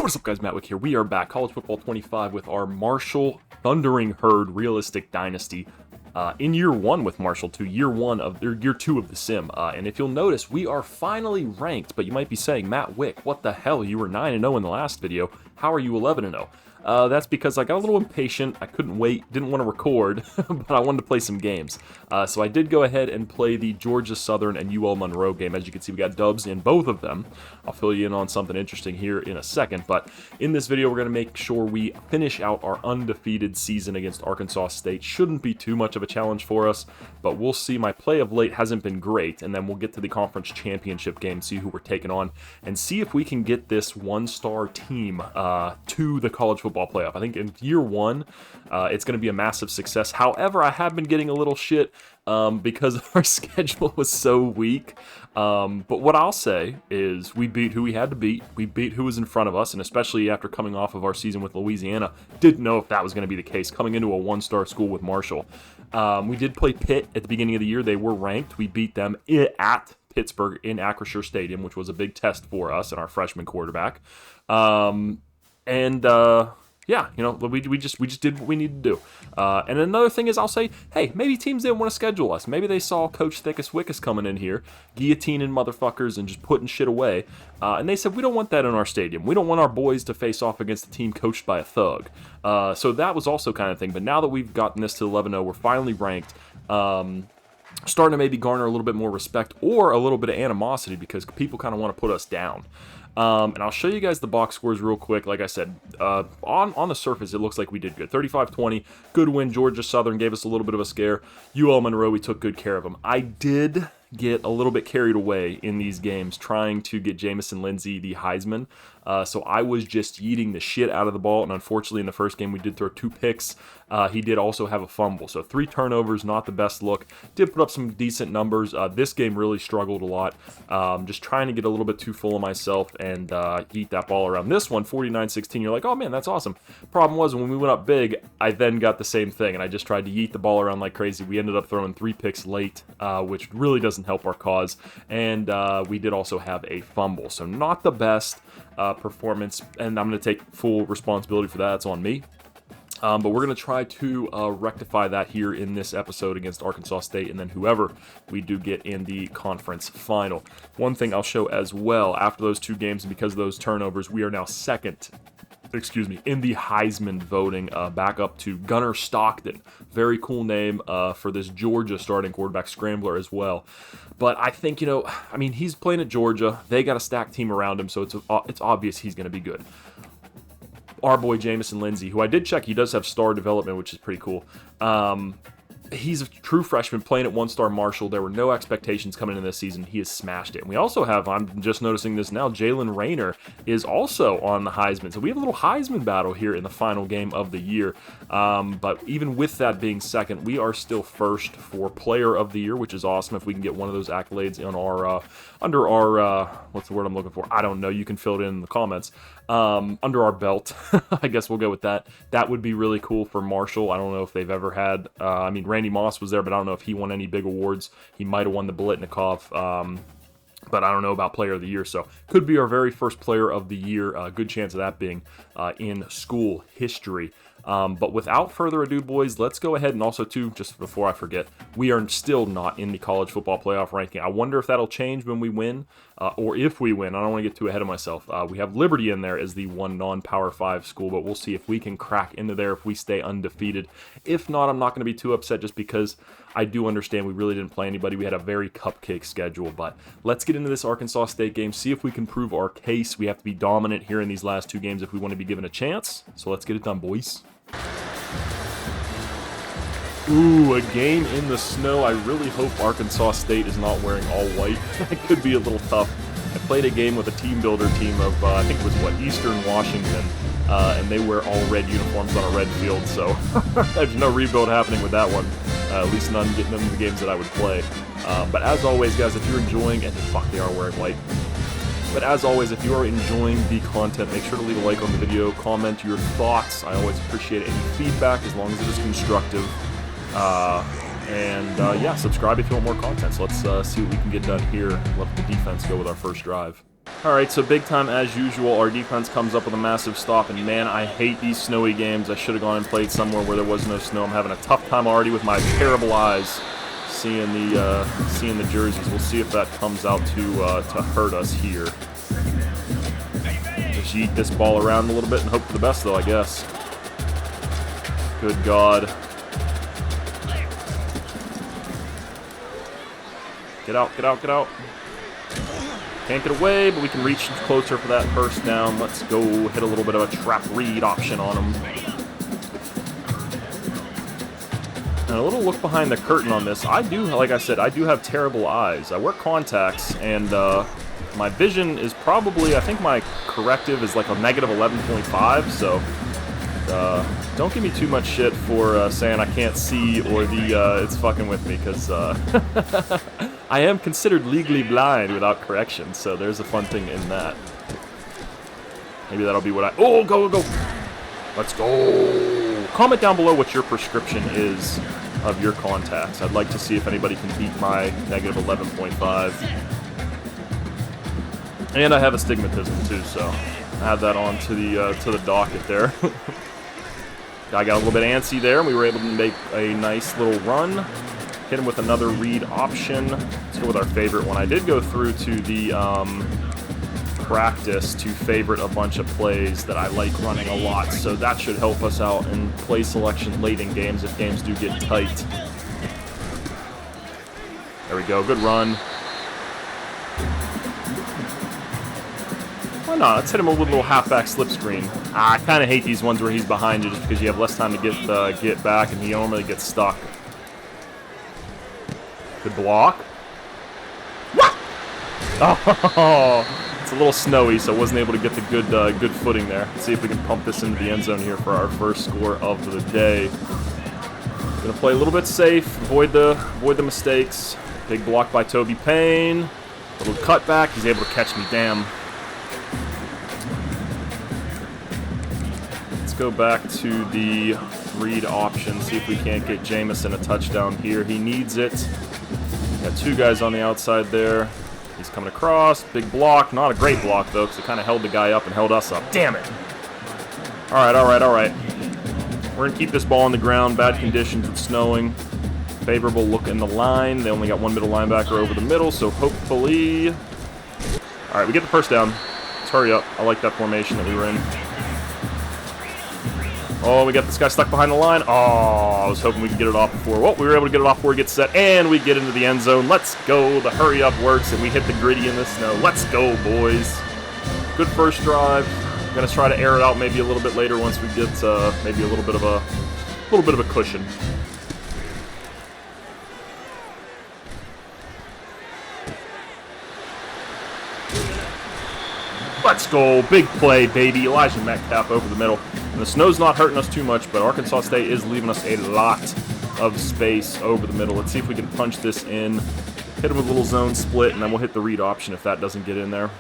What's up, guys? MattWic here. We are back. College Football 25 with our Marshall Thundering Herd Realistic Dynasty. In year one with Marshall to year two of the sim. And if you'll notice, we are finally ranked. But you might be saying, MattWic, what the hell? You were 9-0 in the last video. How are you 11-0? That's because I got a little impatient. I couldn't wait, didn't want to record, but I wanted to play some games. So I did go ahead and play the Georgia Southern and UL Monroe game. As you can see, we got dubs in both of them. I'll fill you in on something interesting here in a second, but in this video, we're going to make sure we finish out our undefeated season against Arkansas State. Shouldn't be too much of a challenge for us, but we'll see. My play of late hasn't been great, and then we'll get to the conference championship game, see who we're taking on, and see if we can get this one-star team to the college football playoff. I think in year one, it's going to be a massive success. However, I have been getting a little shit because our schedule was so weak. But what I'll say is we beat who we had to beat. We beat who was in front of us, and especially after coming off of our season with Louisiana, didn't know if that was going to be the case coming into a one-star school with Marshall. We did play Pitt at the beginning of the year. They were ranked. We beat them at Pittsburgh in Acrisure Stadium, which was a big test for us and our freshman quarterback. Yeah, you know, we just did what we needed to do. And another thing is, I'll say, hey, maybe teams didn't want to schedule us. Maybe they saw Coach Thickus Wickus coming in here, guillotining motherfuckers and just putting shit away. And they said, we don't want that in our stadium. We don't want our boys to face off against a team coached by a thug. So that was also kind of thing. But now that we've gotten this to 11-0, we're finally ranked. Starting to maybe garner a little bit more respect or a little bit of animosity because people kind of want to put us down. And I'll show you guys the box scores real quick. Like I said, on the surface, it looks like we did good. 35-20, good win. Georgia Southern gave us a little bit of a scare. UL Monroe, we took good care of them. I did get a little bit carried away in these games trying to get Lindsay the Heisman. So I was just yeeting the shit out of the ball, and unfortunately in the first game we did throw 2 picks. He did also have a fumble, so 3 turnovers, not the best look. Did put up some decent numbers. This game really struggled a lot. Just trying to get a little bit too full of myself and eat that ball around. This one, 49-16, you're like, oh man, that's awesome. Problem was, when we went up big, I then got the same thing, and I just tried to yeet the ball around like crazy. We ended up throwing 3 picks late, which really doesn't help our cause, and we did also have a fumble, so not the best performance, and I'm going to take full responsibility for that. It's on me. But we're going to try to rectify that here in this episode against Arkansas State and then whoever we do get in the conference final. One thing I'll show as well, after those 2 games and because of those turnovers, we are now second in the Heisman voting, back up to Gunnar Stockton. Very cool name for this Georgia starting quarterback scrambler as well. But I think, you know, I mean, he's playing at Georgia. They got a stacked team around him, so it's obvious he's going to be good. Our boy Lindsay, who I did check, he does have star development, which is pretty cool. He's a true freshman playing at one-star Marshall. There were no expectations coming into this season. He has smashed it. And we also have, I'm just noticing this now, Jalen Rayner is also on the Heisman. So we have a little Heisman battle here in the final game of the year. But even with that being second, we are still first for player of the year, which is awesome if we can get one of those accolades on our, under our, what's the word I'm looking for? I don't know. You can fill it in the comments. Under our belt, I guess we'll go with that. That would be really cool for Marshall. I don't know if they've ever had, I mean, Randy Moss was there, but I don't know if he won any big awards. He might have won the Biletnikoff, but I don't know about player of the year, so could be our very first player of the year. Good chance of that being in school history. But without further ado, boys, let's go ahead and also, too, just before I forget, we are still not in the college football playoff ranking. I wonder if that'll change when we win, or if we win. I don't want to get too ahead of myself. We have Liberty in there as the one non-Power 5 school, but we'll see if we can crack into there if we stay undefeated. If not, I'm not going to be too upset just because I do understand we really didn't play anybody. We had a very cupcake schedule, but let's get into this Arkansas State game, see if we can prove our case. We have to be dominant here in these last 2 games if we want to be given a chance. So let's get it done, boys. Ooh, a game in the snow. I really hope Arkansas State is not wearing all white. It could be a little tough. I played a game with a team builder team of, I think it was, Eastern Washington, and they wear all red uniforms on a red field, so there's no rebuild happening with that one. At least none getting into the games that I would play. But as always, guys, if you're enjoying, and fuck, they are wearing white. But as always, if you are enjoying the content, make sure to leave a like on the video, comment your thoughts. I always appreciate any feedback as long as it is constructive. Yeah, subscribe if you want more content. So let's see what we can get done here. Let the defense go with our first drive. Alright, so big time as usual, our defense comes up with a massive stop, and man, I hate these snowy games. I should have gone and played somewhere where there was no snow. I'm having a tough time already with my terrible eyes seeing the jerseys. We'll see if that comes out to hurt us here. Just yeet this ball around a little bit and hope for the best, though, I guess. Good God. Get out, get out, get out. Can't get away, but we can reach closer for that first down. Let's go hit a little bit of a trap read option on him. And a little look behind the curtain on this. I do, like I said, I do have terrible eyes. I wear contacts, and my vision is probably, I think my corrective is like a negative 11.5, so don't give me too much shit for saying I can't see or it's fucking with me, because I am considered legally blind without correction, so there's a fun thing in that. Maybe that'll be what oh, go, go! Let's go! Comment down below what your prescription is of your contacts. I'd like to see if anybody can beat my negative 11.5. And I have astigmatism too, so add that on to the docket there. I got a little bit antsy there, and we were able to make a nice little run. Hit him with another read option. Let's go with our favorite one. I did go through to the practice to favorite a bunch of plays that I like running a lot, so that should help us out in play selection late in games if games do get tight. There we go, good run. Why not? Let's hit him with a little halfback slip screen. I kind of hate these ones where he's behind you just because you have less time to get back and he normally gets stuck. Good block. What? Oh, it's a little snowy, so I wasn't able to get the good footing there. Let's see if we can pump this into the end zone here for our first score of the day. Gonna play a little bit safe, avoid the mistakes. Big block by Toby Payne. A little cutback. He's able to catch me. Damn. Let's go back to the read option. See if we can't get Jamison a touchdown here. He needs it. Got two guys on the outside there. He's coming across. Big block. Not a great block, though, because it kind of held the guy up and held us up. Damn it. All right, all right, all right. We're going to keep this ball on the ground. Bad conditions. It's snowing. Favorable look in the line. They only got one middle linebacker over the middle, so hopefully... All right, we get the first down. Let's hurry up. I like that formation that we were in. Oh, we got this guy stuck behind the line. Oh, I was hoping we could get it off before. Well, we were able to get it off before he gets set, and we get into the end zone. Let's go. The hurry up works, and we hit the gritty in the snow. Let's go, boys. Good first drive. I'm gonna try to air it out maybe a little bit later once we get maybe a little bit of a cushion. Let's go. Big play, baby. Elijah Metcalf over the middle. And the snow's not hurting us too much, but Arkansas State is leaving us a lot of space over the middle. Let's see if we can punch this in. Hit him with a little zone split, and then we'll hit the read option if that doesn't get in there.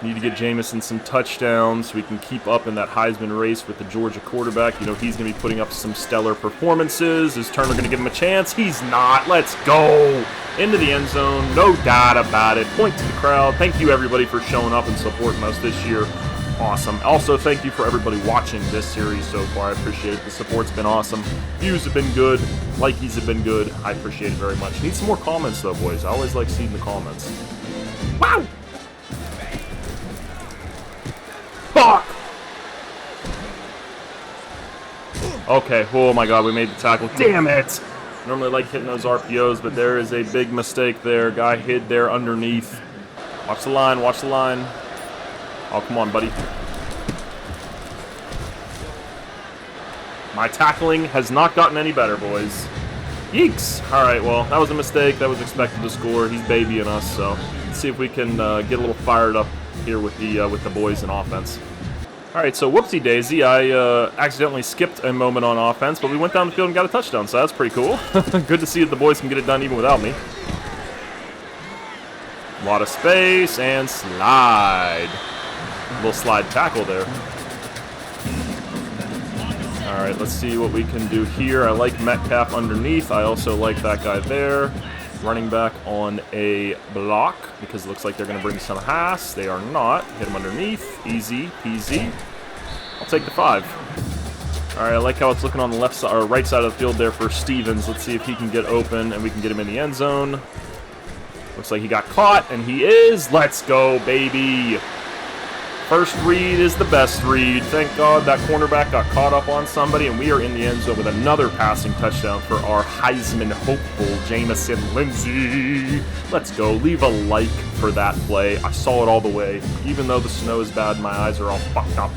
Need to get Jamison some touchdowns so we can keep up in that Heisman race with the Georgia quarterback. You know, he's going to be putting up some stellar performances. Is Turner going to give him a chance? He's not. Let's go. Into the end zone. No doubt about it. Point to the crowd. Thank you, everybody, for showing up and supporting us this year. Awesome. Also, thank you for everybody watching this series so far. I appreciate it. The support's been awesome. Views have been good. Likies have been good. I appreciate it very much. Need some more comments, though, boys. I always like seeing the comments. Wow! Fuck! Okay, oh my god, we made the tackle. Damn it! Normally like hitting those RPOs, but there is a big mistake there. Guy hid there underneath. Watch the line, watch the line. Oh, come on, buddy. My tackling has not gotten any better, boys. Yeeks! Alright, well, that was a mistake. That was expected to score. He's babying us, so let's see if we can get a little fired up here with the boys in offense. Alright, so whoopsie daisy, I accidentally skipped a moment on offense, but we went down the field and got a touchdown, so that's pretty cool. Good to see that the boys can get it done even without me. A lot of space, and slide. A little slide tackle there. Alright, let's see what we can do here. I like Metcalf underneath. I also like that guy there. Running back on a block because it looks like they're going to bring some hass. They are not. Hit him underneath. Easy peasy. I'll take the 5. All right, I like how it's looking on the left side or right side of the field there for Stevens. Let's see if he can get open and we can get him in the end zone. Looks like he got caught, and he is. Let's go, baby. First read is the best read. Thank God that cornerback got caught up on somebody, and we are in the end zone with another passing touchdown for our Heisman hopeful, Jamison Lindsay. Let's go. Leave a like for that play. I saw it all the way. Even though the snow is bad, my eyes are all fucked up.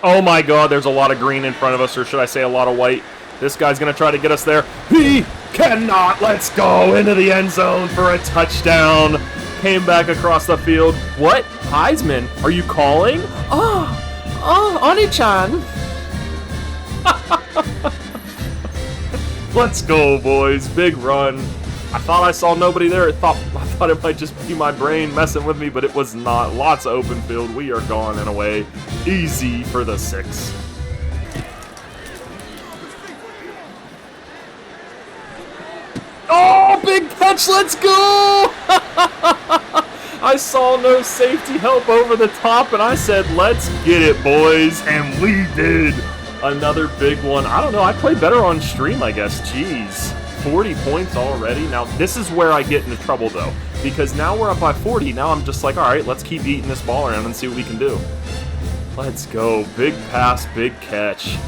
Oh my God, there's a lot of green in front of us, or should I say a lot of white. This guy's going to try to get us there. He cannot. Let's go into the end zone for a touchdown. Came back across the field. What? Heisman, are you calling? Oni-chan. Let's go, boys. Big run. I thought I saw nobody there. I thought it might just be my brain messing with me, but it was not. Lots of open field. We are gone and away. Easy for the 6. Oh, big catch, let's go! I saw no safety help over the top, and I said, let's get it, boys, and we did. Another big one. I don't know, I play better on stream, I guess. Jeez, 40 points already. Now, this is where I get into trouble, though, because now we're up by 40. Now I'm just like, all right, let's keep eating this ball around and see what we can do. Let's go. Big pass, big catch.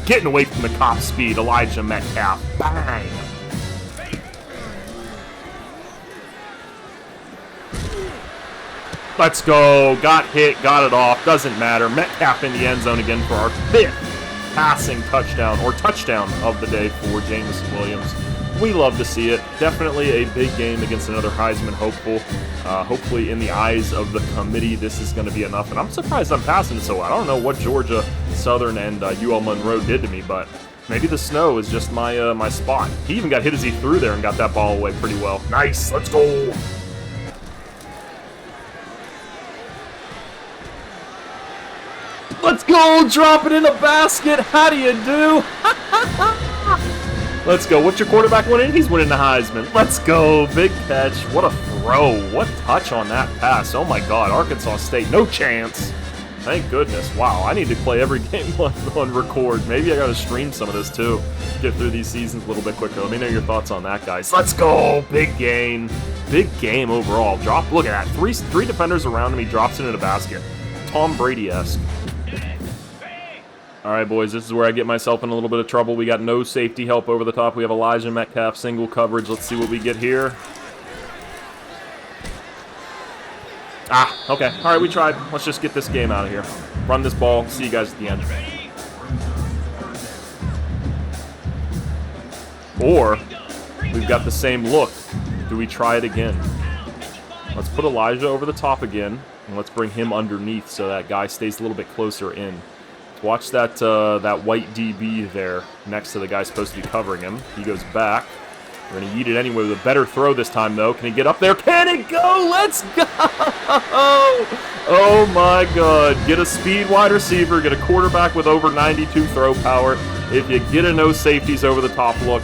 Getting away from the cop speed, Elijah Metcalf. Bang! Let's go. Got hit, got it off. Doesn't matter. Metcalf in the end zone again for our 5th passing touchdown, or touchdown of the day for Jamison Williams. We love to see it. Definitely a big game against another Heisman hopeful. Hopefully, in the eyes of the committee, this is going to be enough. And I'm surprised I'm passing so well. I don't know what Georgia Southern and UL Monroe did to me, but maybe the snow is just my my spot. He even got hit as he threw there and got that ball away pretty well. Nice. Let's go. Let's go. Drop it in a basket. How do you do? Let's go. What's your quarterback winning? He's winning the Heisman. Let's go. Big catch. What a throw. What touch on that pass. Oh, my God. Arkansas State. No chance. Thank goodness. Wow. I need to play every game on record. Maybe I got to stream some of this, too. Get through these seasons a little bit quicker. Let me know your thoughts on that, guys. Let's go. Big gain. Big game overall. Drop. Look at that. Three defenders around him. He drops it in a basket. Tom Brady-esque. All right, boys, this is where I get myself in a little bit of trouble. We got no safety help over the top. We have Elijah Metcalf, single coverage. Let's see what we get here. Okay. All right, we tried. Let's just get this game out of here. Run this ball. See you guys at the end. Or we've got the same look. Do we try it again? Let's put Elijah over the top again, and let's bring him underneath so that guy stays a little bit closer in. Watch that that white DB there next to the guy supposed to be covering him. He goes back. We're going to eat it anyway with a better throw this time, though. Can he get up there? Can it go? Let's go! Oh, my God. Get a speed wide receiver. Get a quarterback with over 92 throw power. If you get a no safeties over the top look,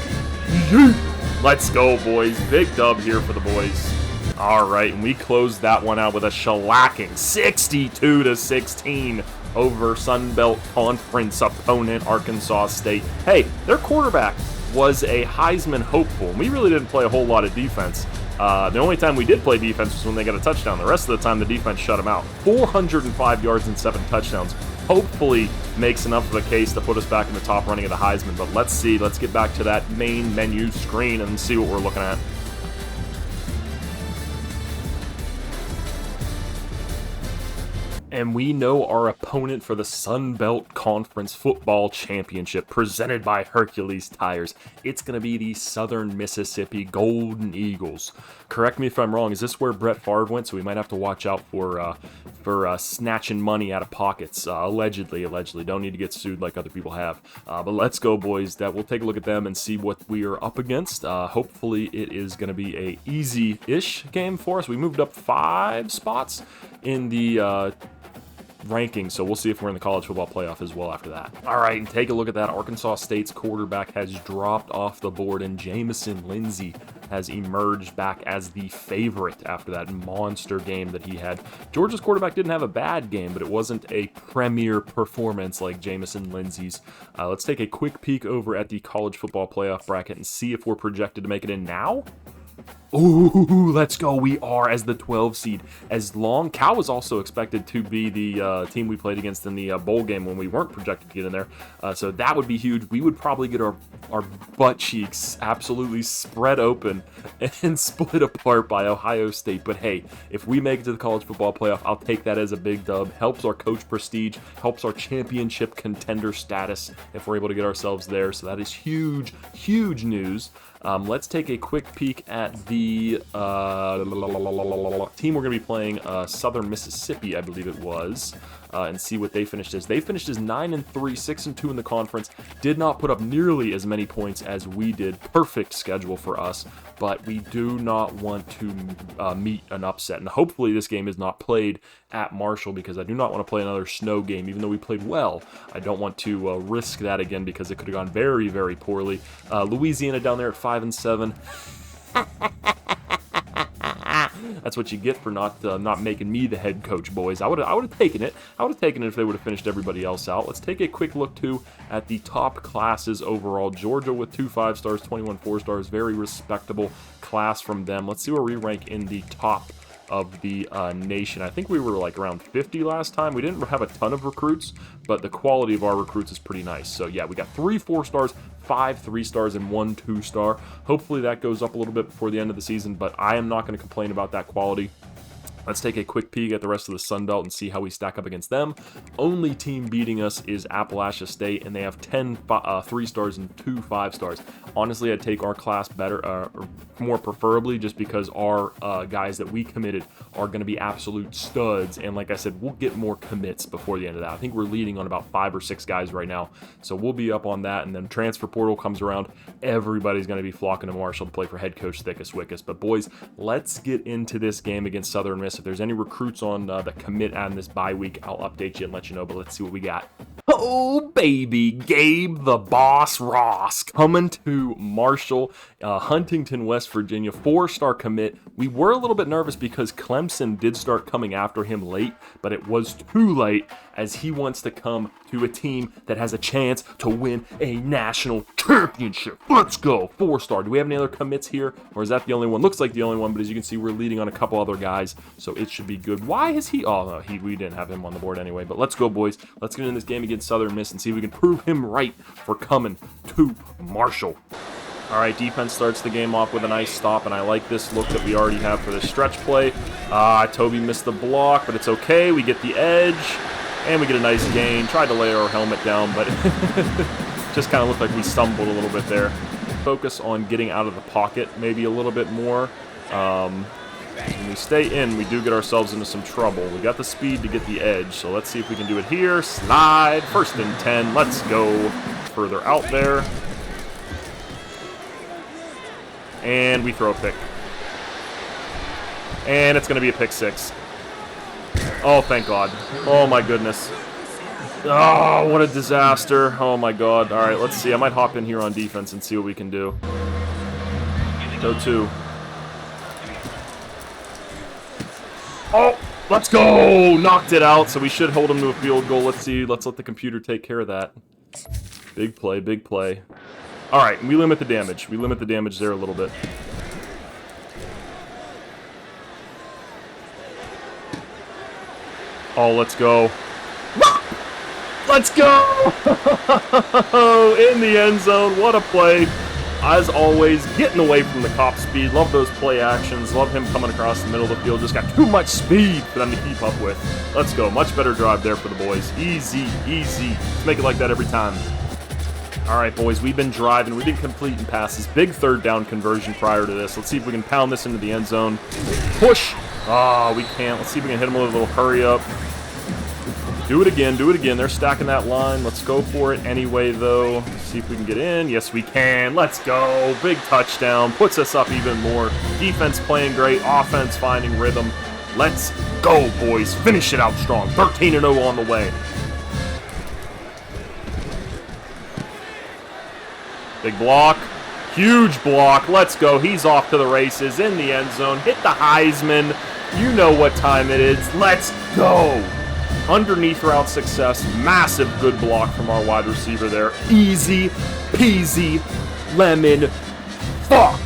let's go, boys. Big dub here for the boys. All right, and we closed that one out with a shellacking 62-16 over Sun Belt Conference opponent Arkansas State. Hey, their quarterback was a Heisman hopeful, and we really didn't play a whole lot of defense. The only time we did play defense was when they got a touchdown. The rest of the time, the defense shut them out. 405 yards and 7 touchdowns. Hopefully makes enough of a case to put us back in the top running of the Heisman, but let's see. Let's get back to that main menu screen and see what we're looking at. And we know our opponent for the Sun Belt Conference Football Championship, presented by Hercules Tires. It's going to be the Southern Mississippi Golden Eagles. Correct me if I'm wrong. Is this where Brett Favre went? So we might have to watch out for snatching money out of pockets. Allegedly. Don't need to get sued like other people have. But let's go, boys. We'll take a look at them and see what we are up against. Hopefully it is going to be a easy-ish game for us. We moved up 5 spots in the ranking, so we'll see if we're in the college football playoff as well after that. All right, and take a look at that. Arkansas State's quarterback has dropped off the board, and Jamison Lindsay has emerged back as the favorite after that monster game that he had. Georgia's quarterback didn't have a bad game, but it wasn't a premier performance like Jamison Lindsay's. Let's take a quick peek over at the college football playoff bracket and see if we're projected to make it in now. Ooh, let's go. We are as the 12 seed. Cal was also expected to be the team we played against in the bowl game when we weren't projected to get in there. So that would be huge. We would probably get our butt cheeks absolutely spread open and split apart by Ohio State. But hey, if we make it to the college football playoff, I'll take that as a big dub. Helps our coach prestige, helps our championship contender status if we're able to get ourselves there. So that is huge, huge news. Let's take a quick peek at the team we're going to be playing, Southern Mississippi, I believe it was, and see what they finished as. They finished as 9-3, 6-2 in the conference. Did not put up nearly as many points as we did. Perfect schedule for us, but we do not want to meet an upset. And hopefully this game is not played at Marshall, because I do not want to play another snow game. Even though we played well, I don't want to risk that again, because it could have gone very, very poorly. Louisiana down there at 5-7. That's what you get for not making me the head coach, boys. I would have taken it. I would have taken it if they would have finished everybody else out. Let's take a quick look too at the top classes overall. Georgia with 2 5-stars, 21 4-stars, very respectable class from them. Let's see where we rank in the top of the nation. I think we were like around 50 last time. We didn't have a ton of recruits, but the quality of our recruits is pretty nice. So yeah, we got 3 4-stars, 5 3-stars, and 1 2-star. Hopefully that goes up a little bit before the end of the season, but I am not going to complain about that quality. Let's take a quick peek at the rest of the Sun Belt and see how we stack up against them. Only team beating us is Appalachia State, and they have 10 3-stars and 2 5-stars. Honestly, I'd take our class better, more preferably, just because our guys that we committed are going to be absolute studs. And like I said, we'll get more commits before the end of that. I think we're leading on about 5 or 6 guys right now, so we'll be up on that. And then transfer portal comes around, everybody's going to be flocking to Marshall to play for head coach Thickus Wickus. But boys, let's get into this game against Southern Miss. If there's any recruits on the commit on this bye week, I'll update you and let you know, but let's see what we got. Oh, baby, Gabe the Boss Ross coming to Marshall, Huntington, West Virginia, 4-star commit. We were a little bit nervous because Clemson did start coming after him late, but it was too late, as he wants to come to a team that has a chance to win a national championship. Let's go. 4-star. Do we have any other commits here, or is that the only one? Looks like the only one, but as you can see, we're leading on a couple other guys, so it should be good. Why is he? Oh, no, we didn't have him on the board anyway, but let's go, boys. Let's get in this game against Southern Miss and see if we can prove him right for coming to Marshall. All right, defense starts the game off with a nice stop, and I like this look that we already have for this stretch play. Toby missed the block, but it's okay. We get the edge, and we get a nice gain. Tried to lay our helmet down, but just kind of looked like we stumbled a little bit there. Focus on getting out of the pocket maybe a little bit more. When we stay in, we do get ourselves into some trouble. We got the speed to get the edge, so let's see if we can do it here. Slide, 1st and 10. Let's go further out there. And we throw a pick. And it's going to be a pick 6. Oh, thank God. Oh, my goodness. Oh, what a disaster. Oh, my God. All right, let's see. I might hop in here on defense and see what we can do. Go 2. Oh, let's go! Knocked it out, so we should hold him to a field goal. Let's see. Let's let the computer take care of that. Big play, big play. All right, we limit the damage. We limit the damage there a little bit. Oh, let's go. Let's go! In the end zone. What a play. As always, getting away from the cop speed. Love those play actions. Love him coming across the middle of the field. Just got too much speed for them to keep up with. Let's go. Much better drive there for the boys. Easy, easy. Let's make it like that every time. All right, boys, we've been driving. We've been completing passes. Big 3rd down conversion prior to this. Let's see if we can pound this into the end zone. Push. Ah, we can't. Let's see if we can hit them with a little hurry up. Do it again, do it again. They're stacking that line. Let's go for it anyway, though. See if we can get in. Yes, we can. Let's go. Big touchdown. Puts us up even more. Defense playing great. Offense finding rhythm. Let's go, boys. Finish it out strong. 13-0 on the way. Big block. Huge block. Let's go. He's off to the races in the end zone. Hit the Heisman. You know what time it is. Let's go. Underneath route success. Massive good block from our wide receiver there. Easy peasy lemon fuck.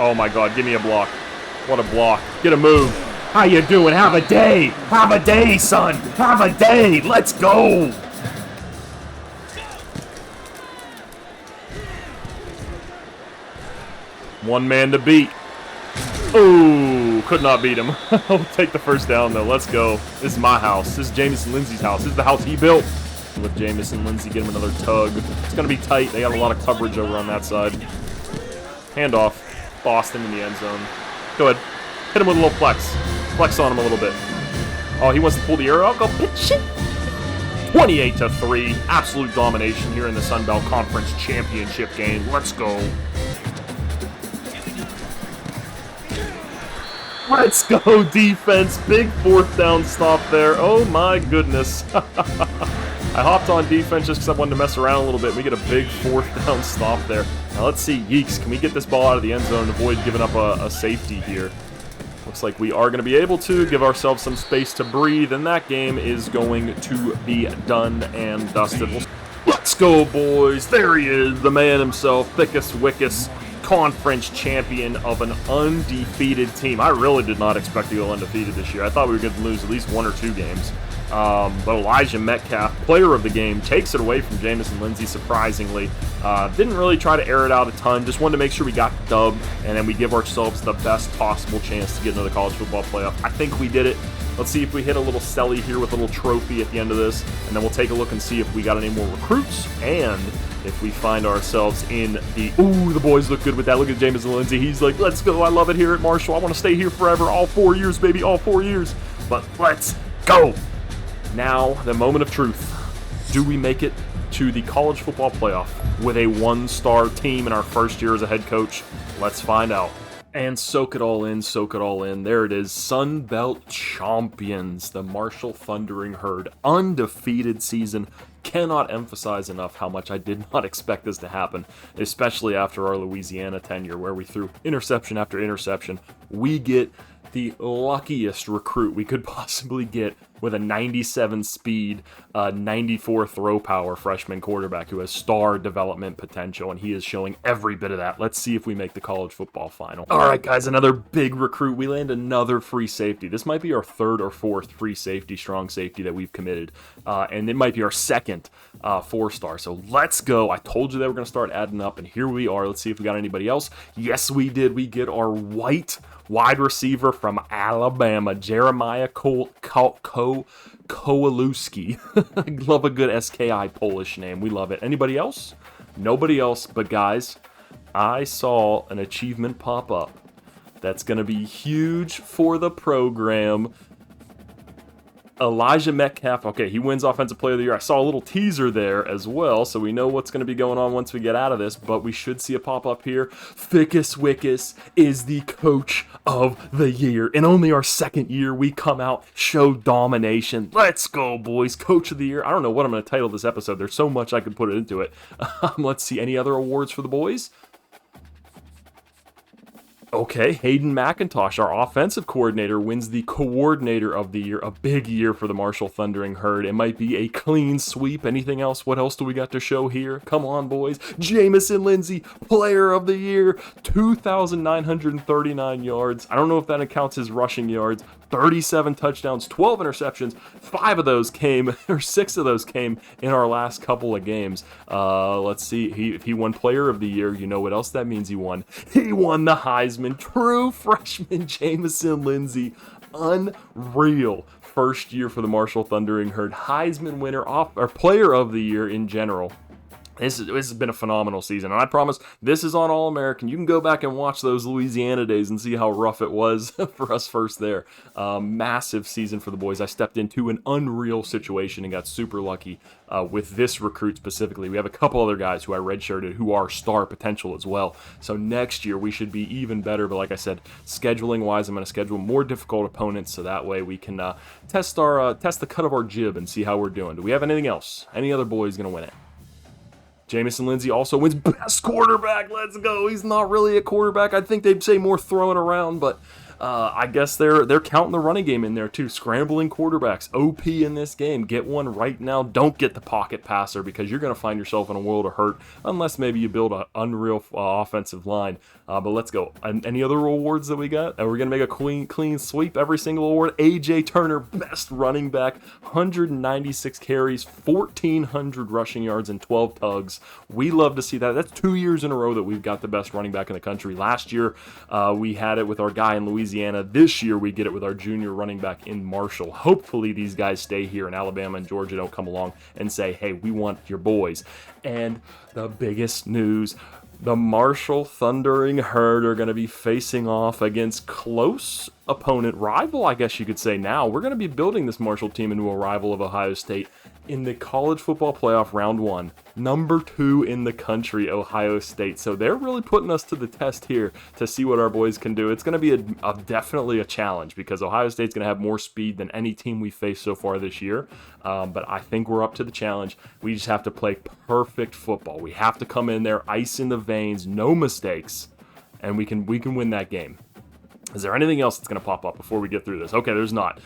Oh my God, give me a block. What a block. Get a move. How you doing? Have a day. Have a day, son. Have a day. Let's go. One man to beat. Ooh, could not beat him. I'll take the first down, though. Let's go. This is my house. This is Jamison Lindsay's house. This is the house he built. With Jamison Lindsay, get him another tug. It's going to be tight. They got a lot of coverage over on that side. Handoff. Boston in the end zone. Go ahead. Hit him with a little flex. Flex on him a little bit. Oh, he wants to pull the arrow out. Go pitch it. 28-3. Absolute domination here in the Sun Belt Conference Championship game. Let's go. Let's go, defense. Big fourth down stop there. Oh, my goodness. I hopped on defense just because I wanted to mess around a little bit. We get a big fourth down stop there. Now, let's see. Yeeks, can we get this ball out of the end zone and avoid giving up a safety here? Looks like we are going to be able to give ourselves some space to breathe, and that game is going to be done and dusted. Let's go, boys. There he is, the man himself, Thickus Wickus, conference champion of an undefeated team. I really did not expect to go undefeated this year. I thought we were going to lose at least 1 or 2 games. But Elijah Metcalf, player of the game, takes it away from Jamison Lindsay, surprisingly. Didn't really try to air it out a ton. Just wanted to make sure we got the dub, and then we give ourselves the best possible chance to get into the college football playoff. I think we did it. Let's see if we hit a little celly here with a little trophy at the end of this, and then we'll take a look and see if we got any more recruits, and if we find ourselves in the... Ooh, the boys look good with that. Look at Jamison Lindsay. He's like, let's go. I love it here at Marshall. I want to stay here forever. All 4 years, baby. All 4 years. But let's go. Now, the moment of truth. Do we make it to the college football playoff with a 1-star team in our first year as a head coach? Let's find out. And soak it all in, soak it all in. There it is, Sun Belt champions, the Marshall Thundering Herd. Undefeated season. Cannot emphasize enough how much I did not expect this to happen, especially after our Louisiana tenure where we threw interception after interception. We get the luckiest recruit we could possibly get with a 97 speed, 94 throw power freshman quarterback who has star development potential, and he is showing every bit of that. Let's see if we make the college football final. All right, guys, another big recruit. We land another free safety. This might be our 3rd or 4th free safety, strong safety that we've committed, and it might be our 2nd 4-star. So let's go. I told you they were going to start adding up, and here we are. Let's see if we got anybody else. Yes, we did. We get our white wide receiver from Alabama, Jeremiah Kowalewski. I love a good SKI Polish name. We love it. Anybody else? Nobody else. But guys, I saw an achievement pop up that's going to be huge for the program. Elijah Metcalf, okay, he wins Offensive Player of the Year. I saw a little teaser there as well, so we know what's going to be going on once we get out of this, but we should see a pop-up here. Thickus Wickus is the Coach of the Year. In only our 2nd year, we come out, show domination. Let's go, boys. Coach of the Year. I don't know what I'm going to title this episode. There's so much I could put into it. Let's see. Any other awards for the boys? Okay, Hayden McIntosh, our offensive coordinator, wins the Coordinator of the Year. A big year for the Marshall Thundering Herd. It might be a clean sweep. Anything else? What else do we got to show here? Come on, boys. Jamison Lindsay, Player of the Year, 2,939 yards. I don't know if that counts as rushing yards. 37 touchdowns, 12 interceptions. 5 of those came, or 6 of those came in our last couple of games. Let's see. He won Player of the Year. You know what else that means he won? He won the Heisman. True freshman Jamison Lindsay. Unreal first year for the Marshall Thundering Herd. Heisman winner, or Player of the Year in general. This has been a phenomenal season, and I promise this is on All-American. You can go back and watch those Louisiana days and see how rough it was for us first there. Massive season for the boys. I stepped into an unreal situation and got super lucky with this recruit specifically. We have a couple other guys who I redshirted who are star potential as well. So next year we should be even better, but like I said, scheduling-wise, I'm going to schedule more difficult opponents so that way we can test the cut of our jib and see how we're doing. Do we have anything else? Any other boys going to win it? Jamison Lindsay also wins best quarterback. Let's go. He's not really a quarterback. I think they'd say more throwing around, but I guess they're counting the running game in there too. Scrambling quarterbacks, OP in this game. Get one right now. Don't get the pocket passer because you're going to find yourself in a world of hurt unless maybe you build an unreal offensive line. But let's go. Any other awards that we got? We're going to make a clean sweep. Every single award. AJ Turner, best running back, 196 carries, 1,400 rushing yards, and 12 tugs. We love to see that. That's 2 years in a row that we've got the best running back in the country. Last year, we had it with our guy in Louisiana. This year, we get it with our junior running back in Marshall. Hopefully, these guys stay here, and Alabama and Georgia don't come along and say, hey, we want your boys. And the biggest news, the Marshall Thundering Herd are going to be facing off against close opponent, rival, I guess you could say now. We're going to be building this Marshall team into a rival of Ohio State in the college football playoff round 1. Number 2 in the country, Ohio State. So they're really putting us to the test here to see what our boys can do. It's going to be definitely a challenge because Ohio State's going to have more speed than any team we've faced so far this year. But I think we're up to the challenge. We just have to play perfect football. We have to come in there, ice in the veins, no mistakes, and we can win that game. Is there anything else that's going to pop up before we get through this? Okay, there's not.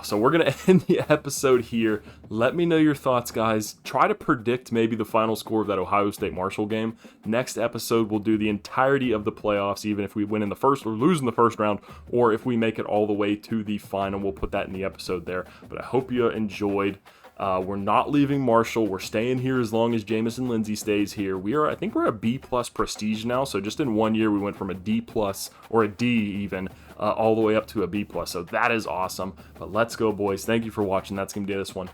So we're going to end the episode here. Let me know your thoughts, guys. Try to predict maybe the final score of that Ohio State-Marshall game. Next episode, we'll do the entirety of the playoffs, even if we win in the first or lose in the first round, or if we make it all the way to the final. We'll put that in the episode there. But I hope you enjoyed. We're not leaving Marshall. We're staying here as long as Jamison Lindsay stays here. I think we're a B+ prestige now. So just in 1 year, we went from a D+ or a D even all the way up to a B+. So that is awesome. But let's go, boys. Thank you for watching. That's going to do this one.